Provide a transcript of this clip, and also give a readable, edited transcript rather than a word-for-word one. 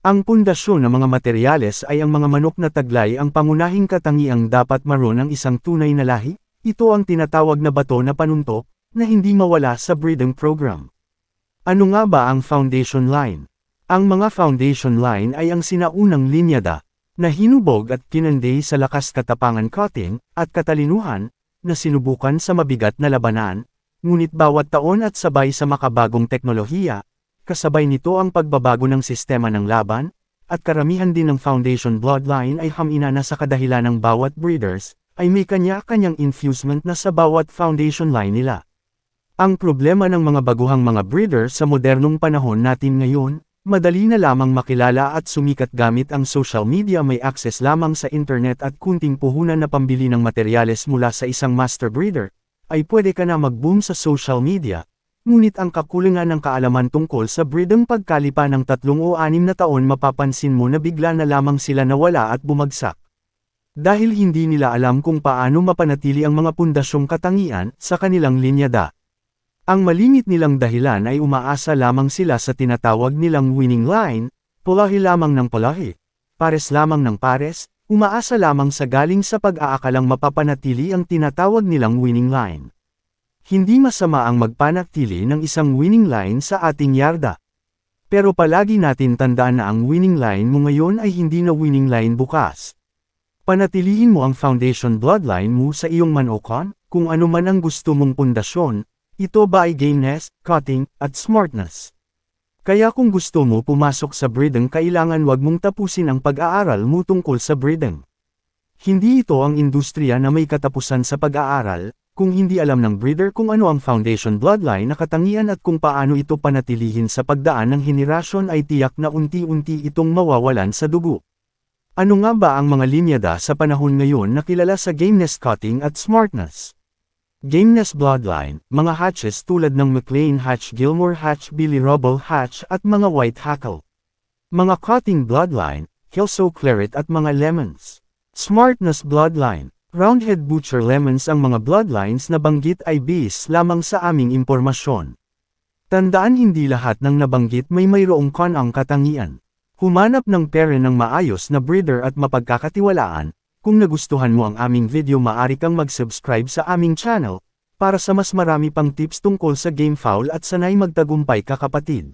Ang pundasyon ng mga materyales ay ang mga manok na taglay ang pangunahing katangiang dapat maroon ng isang tunay na lahi. Ito ang tinatawag na bato na panuntok, na hindi mawala sa breeding program. Ano nga ba ang foundation line? Ang mga foundation line ay ang sinaunang linyada, na hinubog at kinanday sa lakas katapangan cutting, at katalinuhan, na sinubukan sa mabigat na labanan, ngunit bawat taon at sabay sa makabagong teknolohiya, kasabay nito ang pagbabago ng sistema ng laban, at karamihan din ng foundation bloodline ay hamina na sa kadahilan ng bawat breeders, ay may kanya-kanyang infusement na sa bawat foundation line nila. Ang problema ng mga baguhang mga breeder sa modernong panahon natin ngayon, madali na lamang makilala at sumikat gamit ang social media, may access lamang sa internet at kunting puhunan na pambili ng materyales mula sa isang master breeder, ay pwede ka na mag-boom sa social media. Ngunit ang kakulangan ng kaalaman tungkol sa breeding pagkalipa ng 3 o 6 na taon mapapansin mo na bigla na lamang sila nawala at bumagsak. Dahil hindi nila alam kung paano mapanatili ang mga pundasyong katangian sa kanilang linyada. Ang malimit nilang dahilan ay umaasa lamang sila sa tinatawag nilang winning line, pulahi lamang ng pulahi, pares lamang ng pares, umaasa lamang sa galing sa pag-aakalang mapapanatili ang tinatawag nilang winning line. Hindi masama ang magpanatili ng isang winning line sa ating yarda. Pero palagi natin tandaan na ang winning line mo ngayon ay hindi na winning line bukas. Panatilihin mo ang foundation bloodline mo sa iyong manokan, kung ano man ang gusto mong pundasyon. Ito ba ay gameness, cutting, at smartness? Kaya kung gusto mo pumasok sa breeding, kailangan wag mong tapusin ang pag-aaral mo tungkol sa breeding. Hindi ito ang industriya na may katapusan sa pag-aaral, kung hindi alam ng breeder kung ano ang foundation bloodline na katangian at kung paano ito panatilihin sa pagdaan ng henerasyon, ay tiyak na unti-unti itong mawawalan sa dugo. Ano nga ba ang mga linyada sa panahon ngayon na kilala sa gameness, cutting, at smartness? Gameness bloodline, mga hatches tulad ng McLean Hatch, Gilmore Hatch, Billy Rubble Hatch at mga White Hackle. Mga cutting bloodline, Kelso Claret at mga Lemons. Smartness bloodline, Roundhead Butcher Lemons. Ang mga bloodlines na banggit ay base lamang sa aming impormasyon. Tandaan, hindi lahat ng nabanggit may mayroong kanang katangian. Humanap ng parent ng maayos na breeder at mapagkakatiwalaan. Kung nagustuhan mo ang aming video, maaari kang mag-subscribe sa aming channel, para sa mas marami pang tips tungkol sa game fowl at sanay magtagumpay ka kapatid.